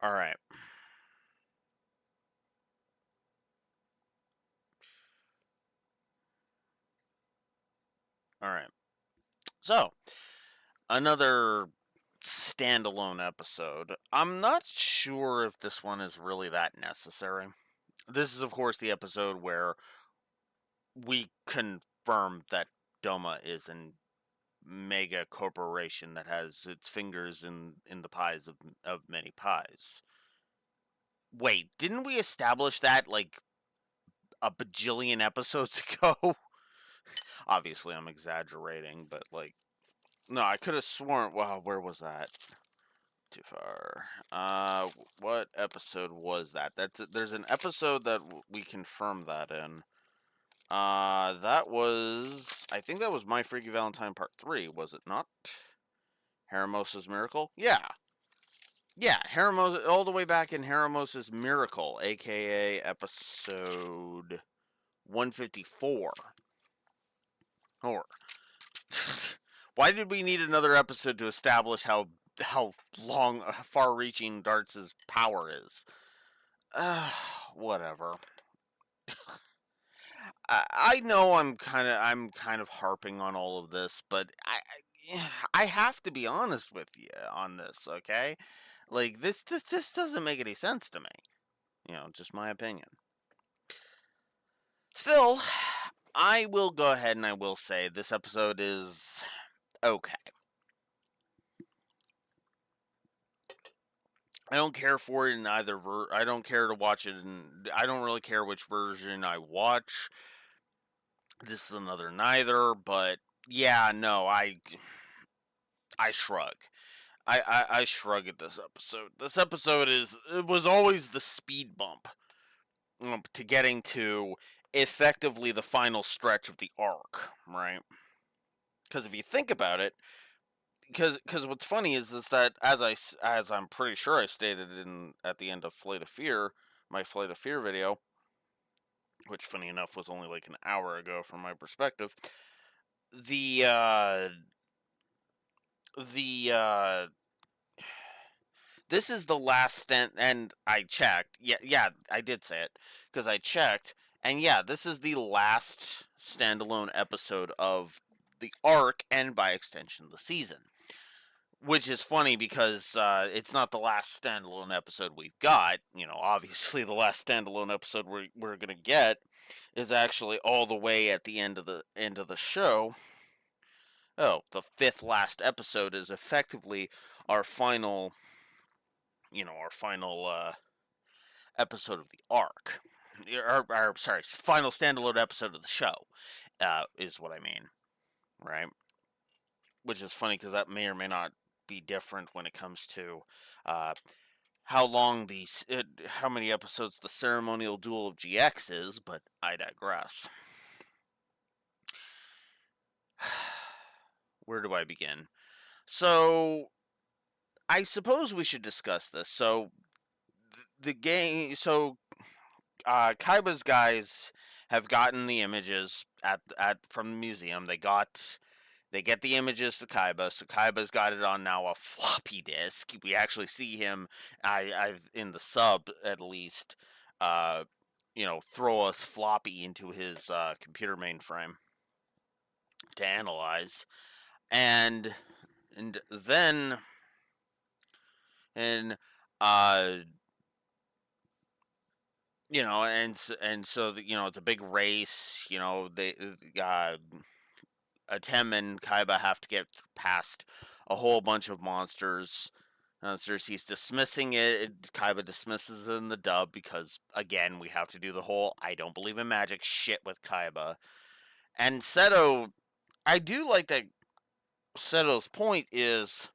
All right. All right. So, another standalone episode. I'm not sure if this one is really that necessary. This is, of course, the episode where we confirm that Doma is an mega corporation that has its fingers in the pies of many pies. Wait, didn't we establish that like a bajillion episodes ago? Obviously, I'm exaggerating, but like, no, I could have sworn. Wow, where was that? Too far. What episode was that? There's an episode that we confirmed that in. That was, I think that was My Freaky Valentine Part 3, was it not? Haramosa's Miracle? Yeah. Yeah, Haramosa, all the way back in Haramosa's Miracle, aka episode 154. Or, why did we need another episode to establish how long, far-reaching Dartz's power is? Whatever. I know I'm kind of harping on all of this, but I have to be honest with you on this, okay? Like this doesn't make any sense to me. Just my opinion. Still, I will go ahead and I will say this episode is okay. I don't care for it in either I don't care to watch it and I don't really care which version I watch. This is another neither, but yeah, no, I shrug. I shrug at this episode. This episode it was always the speed bump to getting to effectively the final stretch of the arc, right? Because if you think about it, because what's funny is that as I'm pretty sure I stated in at the end of Flight of Fear, my Flight of Fear video, which funny enough was only like an hour ago from my perspective, the the this is the last stand, and I checked. Yeah, I did say it because I checked, and yeah, this is the last standalone episode of the arc, and by extension, the season. Which is funny because it's not the last standalone episode we've got. Obviously, the last standalone episode we're gonna get is actually all the way at the end of the show. Oh, the fifth last episode is effectively our final our final episode of the arc, or sorry, final standalone episode of the show, is what I mean, right? Which is funny because that may or may not be different when it comes to uh, how many episodes the ceremonial duel of GX is, but I digress. Where do I begin? So, I suppose we should discuss this. So, the game. So, Kaiba's guys have gotten the images at from the museum. They get the images to Kaiba, so Kaiba's got it on now a floppy disk. We actually see him, I in the sub at least, throw a floppy into his computer mainframe to analyze, and and then and uh and so it's a big race. They Atem and Kaiba have to get past a whole bunch of monsters. Cersei's dismissing it. Kaiba dismisses it in the dub because, again, we have to do the whole I don't believe in magic shit with Kaiba. And Seto, I do like that Seto's point is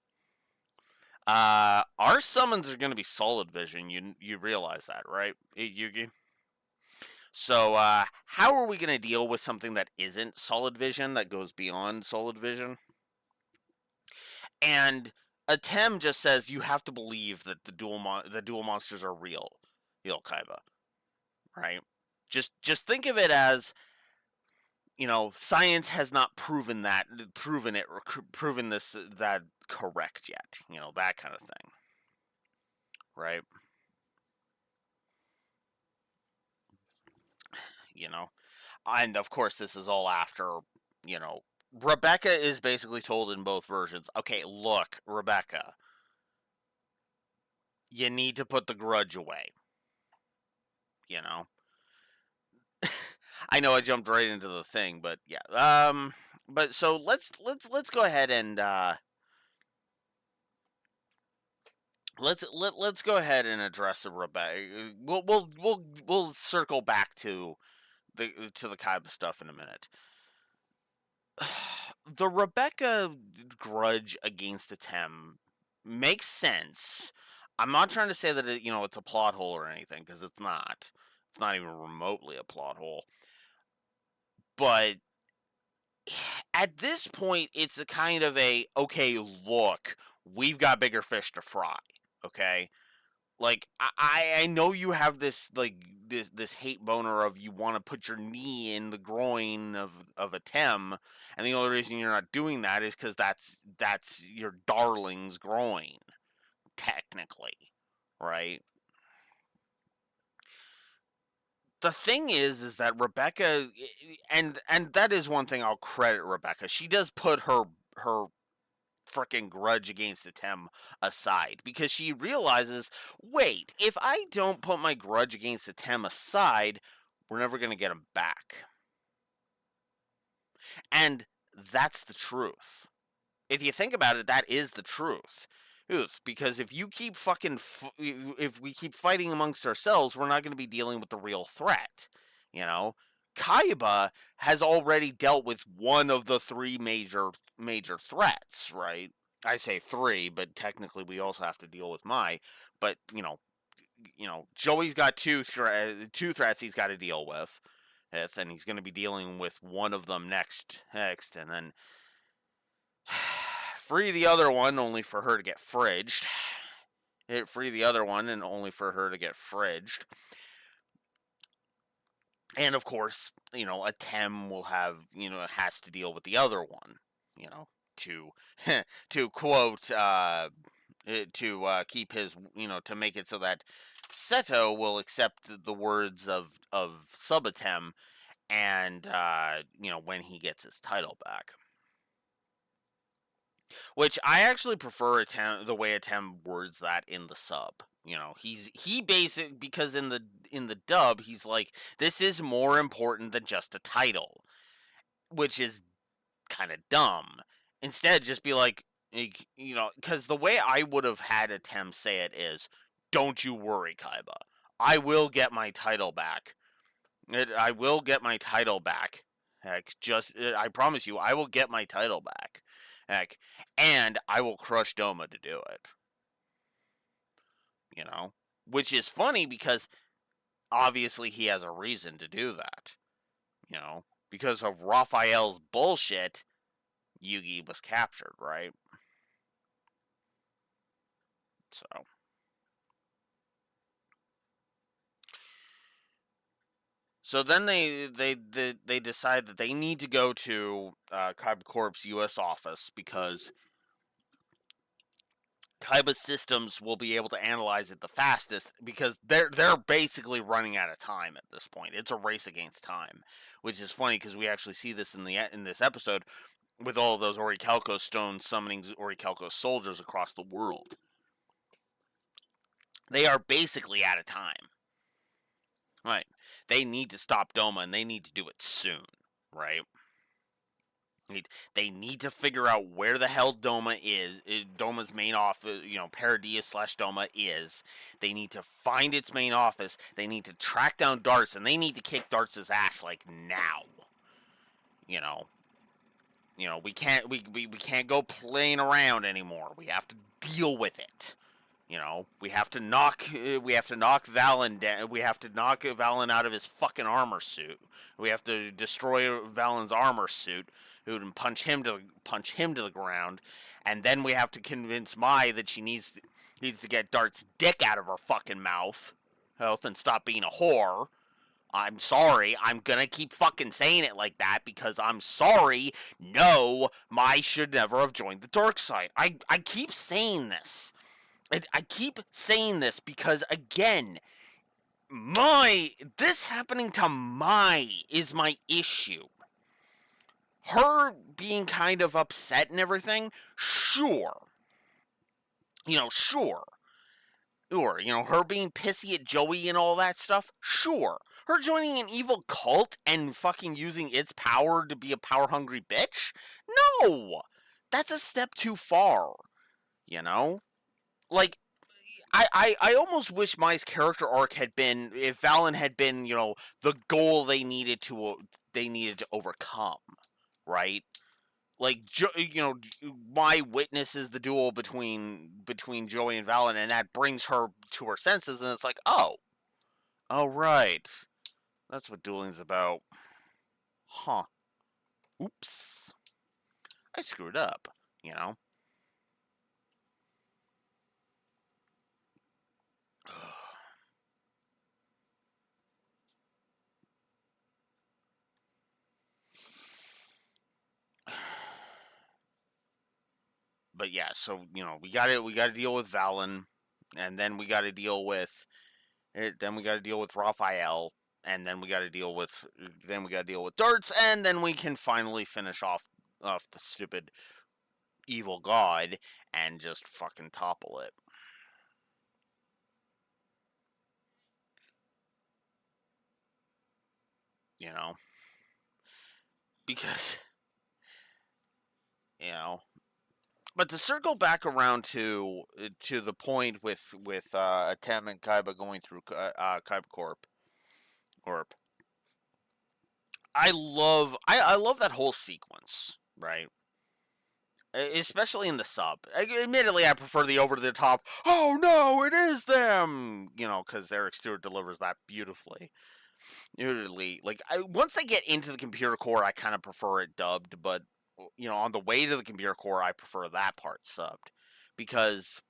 our summons are going to be solid vision. You realize that, right, Yugi? So, how are we going to deal with something that isn't solid vision, that goes beyond solid vision? And Atem just says you have to believe that the dual monsters are real Kaiba, right? Just think of it as science has not proven this that correct yet, that kind of thing, right? You know, and of course, this is all after, you know, Rebecca is basically told in both versions, okay, look, Rebecca, you need to put the grudge away, you know? I know I jumped right into the thing, but yeah. But so let's go ahead and let's go ahead and address the Rebecca. We'll circle back to the Kaiba stuff in a minute. The Rebecca grudge against Atem makes sense. I'm not trying to say that it's a plot hole or anything, because it's not. It's not even remotely a plot hole. But at this point, it's a kind of okay, look, we've got bigger fish to fry. Okay, like I know you have this this hate boner of you want to put your knee in the groin of a Tem, and the only reason you're not doing that is because that's your darling's groin, technically, right? The thing is that Rebecca, and that is one thing I'll credit Rebecca. She does put her freaking grudge against the Tem aside, because she realizes, wait, if I don't put my grudge against the Tem aside, we're never going to get him back. And that's the truth. If you think about it, that is the truth. Because if you keep if we keep fighting amongst ourselves, we're not going to be dealing with the real threat. You know, Kaiba has already dealt with one of the three major threats, right? I say three, but technically we also have to deal with Mai. But Joey's got two threats he's got to deal with, and he's going to be dealing with one of them next, and then free the other one, only for her to get fridged. Free the other one, and only for her to get fridged. And of course, a Tem will have, has to deal with the other one, to to quote to keep his, to make it so that Seto will accept the words of Subatem, and when he gets his title back. Which I actually prefer the way Atem words that in the sub. He basic because in the dub he's like, this is more important than just a title, which is kind of dumb. Instead, just be like, because the way I would have had Atem say it is, don't you worry, Kaiba. I will get my title back. I will get my title back. Heck, I promise you, I will get my title back. Heck, and I will crush Doma to do it. Which is funny because obviously he has a reason to do that. Because of Raphael's bullshit, Yugi was captured, right? So. So then they decide that they need to go to Kaiba Corp's U.S. office, because Kaiba systems will be able to analyze it the fastest, because they're basically running out of time at this point. It's a race against time, which is funny because we actually see this in this episode with all of those Orichalco stones summoning Orichalco soldiers across the world. They are basically out of time. Right. They need to stop Doma, and they need to do it soon, right? They need to figure out where the hell Doma is. Doma's main office, Paradius/Doma is. They need to find its main office. They need to track down Dartz, and they need to kick Dartz's ass like now. We can't go playing around anymore. We have to deal with it. We have to knock Valen down. We have to knock Valen out of his fucking armor suit. We have to destroy Valen's armor suit, and punch him to the ground, and then we have to convince Mai that she needs to get Dart's dick out of her fucking mouth, and stop being a whore. I'm sorry. I'm gonna keep fucking saying it like that because I'm sorry. No, Mai should never have joined the dark side. I keep saying this. I keep saying this because, again, this happening to Mai is my issue. Her being kind of upset and everything, sure. Sure. Or, her being pissy at Joey and all that stuff, sure. Her joining an evil cult and fucking using its power to be a power hungry bitch? No! That's a step too far, you know? Like, I almost wish Mai's character arc had been, if Valen had been, the goal they needed to overcome, right? Like, Mai witnesses the duel between Joey and Valen, and that brings her to her senses, and it's like, oh right, that's what dueling's about, huh? Oops, I screwed up, you know. But yeah, so we got to deal with Valen, and then we got to deal with it. Then we got to deal with Raphael, and then we got to deal with Dartz, and then we can finally finish off the stupid evil god and just fucking topple it. You know, because you know. But to circle back around to the point with Tem and Kaiba going through Kaiba Corp, I love that whole sequence, right? Especially in the sub. Admittedly, I prefer the over the top. Oh no, it is them. Because Eric Stewart delivers that beautifully. Usually, like once they get into the computer core, I kind of prefer it dubbed. But on the way to the computer core, I prefer that part subbed because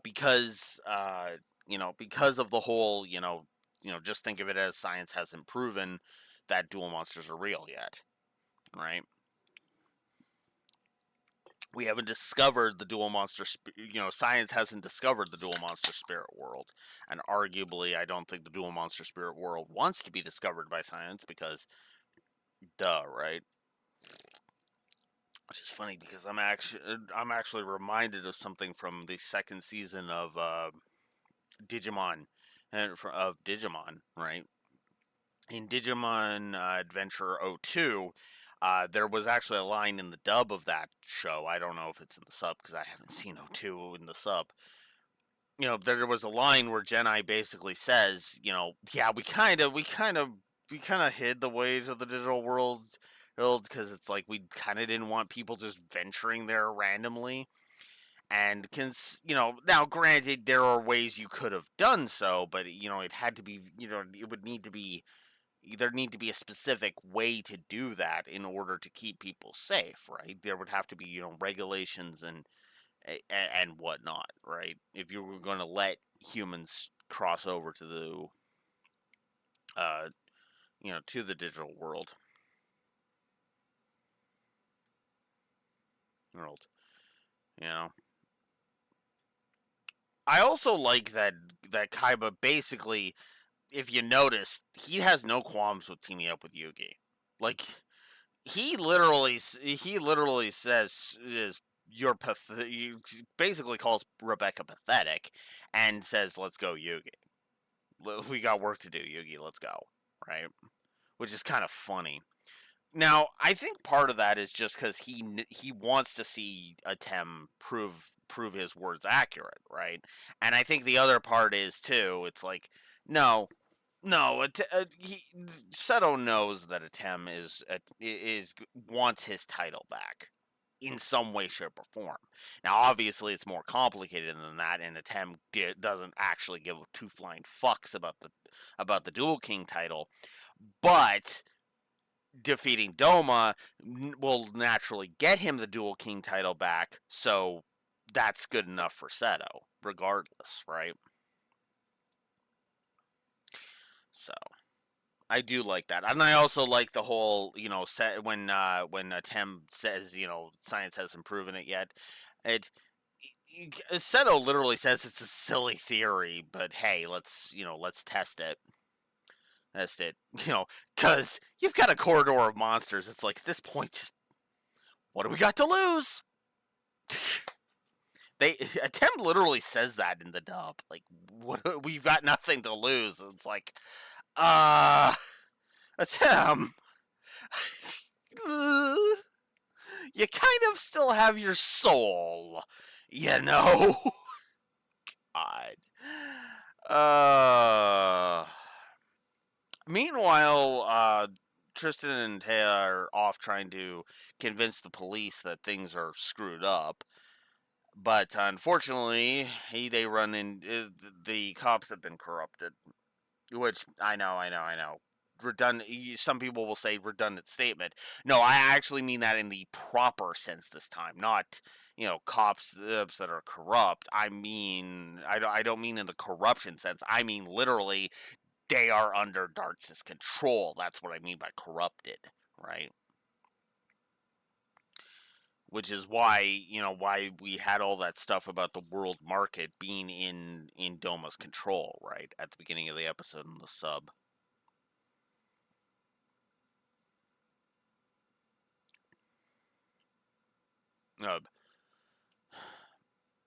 because of the whole just think of it as science hasn't proven that dual monsters are real yet, right? We haven't discovered the dual monster. Science hasn't discovered the dual monster spirit world, and arguably, I don't think the dual monster spirit world wants to be discovered by science because, duh, right? Which is funny because I'm actually reminded of something from the second season of Digimon, of Digimon, right? In Digimon Adventure 02, there was actually a line in the dub of that show. I don't know if it's in the sub because I haven't seen 02 in the sub. There was a line where Genai basically says, yeah, we kind of hid the ways of the digital world because it's like we kind of didn't want people just venturing there randomly. And now granted, there are ways you could have done so, but it had to be, it would need to be there need to be a specific way to do that in order to keep people safe, right? There would have to be regulations and whatnot, right? If you were going to let humans cross over to uh the digital world, you know. I also like that Kaiba basically, if you notice, he has no qualms with teaming up with Yugi. Like he literally says is he basically calls Rebecca pathetic and says let's go Yugi, we got work to do, Yugi, let's go, right? Which is kind of funny. Now I think part of that is just because he wants to see Atem prove his words accurate, right? And I think the other part is too, it's like, no, no, Seto knows that Atem is wants his title back in some way, shape, or form. Now, obviously, it's more complicated than that, and Atem doesn't actually give two flying fucks about the Dual King title. But defeating Doma will naturally get him the Dual King title back, so that's good enough for Seto, regardless, right? So I do like that, and I also like the whole set when Tem says science hasn't proven it yet. It Seto literally says it's a silly theory, but hey, let's test it. Test it. Because you've got a corridor of monsters. It's like, at this point, just what do we got to lose? Tim literally says that in the dub. Like, what? We've got nothing to lose. It's like, Tim, you kind of still have your soul, you know. God. Uh. Meanwhile, Tristan and Taya are off trying to convince the police that things are screwed up. But unfortunately, they run in. The cops have been corrupted, which I know. Redundant. Some people will say redundant statement. No, I actually mean that in the proper sense this time, not cops that are corrupt. I don't mean in the corruption sense. I mean literally they are under Dartz's control. That's what I mean by corrupted, right? Which is why we had all that stuff about the world market being in Doma's control, right? At the beginning of the episode in the sub. Uh,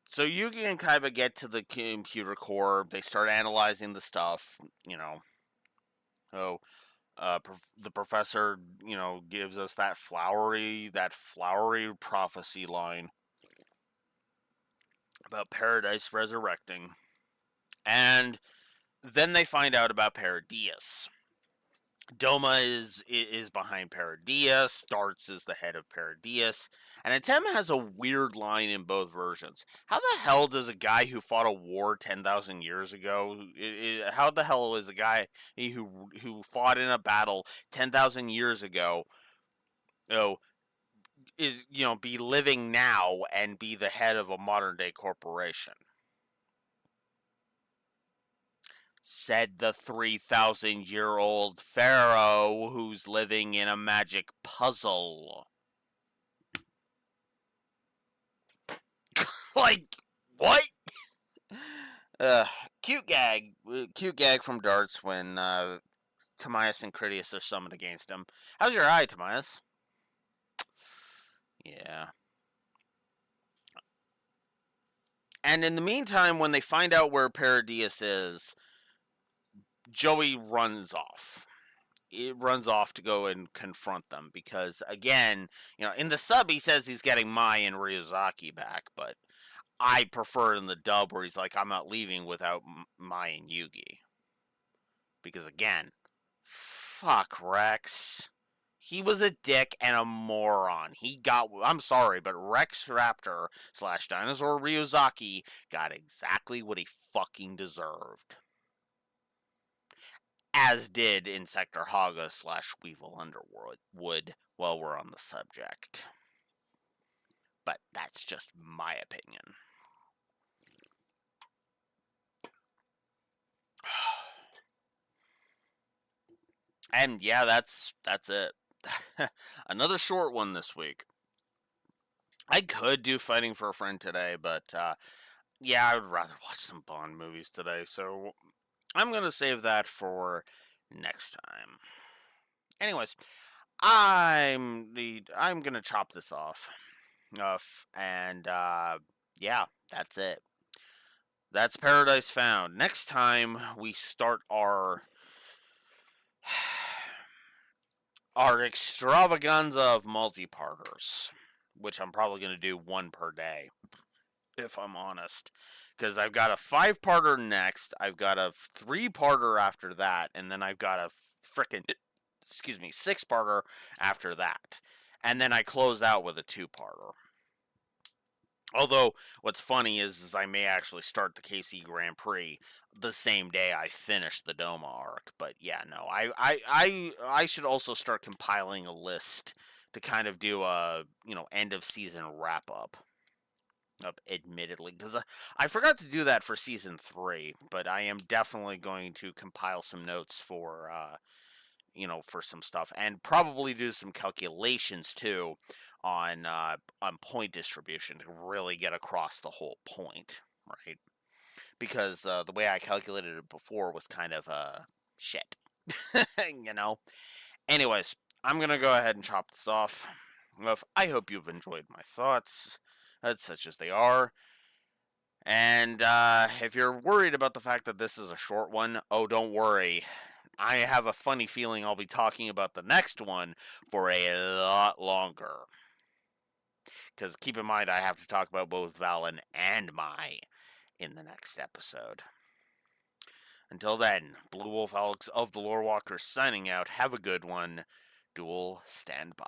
so Yugi and Kaiba get to the computer core. They start analyzing the stuff. Oh, the professor, gives us that flowery prophecy line about paradise resurrecting, and then they find out about Paradius. Doma is behind Paradius. Dartz is the head of Paradius. And Atem has a weird line in both versions. How the hell does a guy who fought a war 10,000 years ago, how the hell is a guy who fought in a battle 10,000 years ago, you know, be living now and be the head of a modern day corporation? Said the 3,000-year-old pharaoh who's living in a magic puzzle. Like, what? Cute gag. Cute gag from Dartz when Timaeus and Critias are summoned against him. How's your eye, Timaeus? Yeah. And in the meantime, when they find out where Paradius is, Joey runs off. It runs off to go and confront them because, again, in the sub he says he's getting Mai and Ryuzaki back, but I prefer in the dub where he's like, I'm not leaving without Mai and Yugi. Because, again, fuck Rex. He was a dick and a moron. I'm sorry, but Rex Raptor / Dinosaur Ryuzaki got exactly what he fucking deserved. As did Insector Haga / Weevil Underwood, while we're on the subject. But that's just my opinion. And yeah, that's it. Another short one this week. I could do Fighting for a Friend today, but yeah, I would rather watch some Bond movies today, so I'm gonna save that for next time. Anyways, I'm gonna chop this off, and yeah, that's it. That's Paradise Found. Next time we start our extravaganza of multi-parters, which I'm probably gonna do one per day, if I'm honest. Because I've got a 5-parter next, I've got a 3-parter after that, and then I've got a frickin' 6-parter after that. And then I close out with a 2-parter. Although, what's funny is I may actually start the KC Grand Prix the same day I finish the Doma arc. But yeah, no, I should also start compiling a list to kind of do a end of season wrap up. Admittedly, because I forgot to do that for season 3, but I am definitely going to compile some notes for for some stuff, and probably do some calculations too on point distribution to really get across the whole point, right? Because the way I calculated it before was kind of shit, you know. Anyways, I'm gonna go ahead and chop this off. I hope you've enjoyed my thoughts, such as they are. And if you're worried about the fact that this is a short one, oh, don't worry. I have a funny feeling I'll be talking about the next one for a lot longer. Because keep in mind, I have to talk about both Valen and Mai in the next episode. Until then, Blue Wolf Alex of the Lore Walkers signing out. Have a good one. Duel, stand by.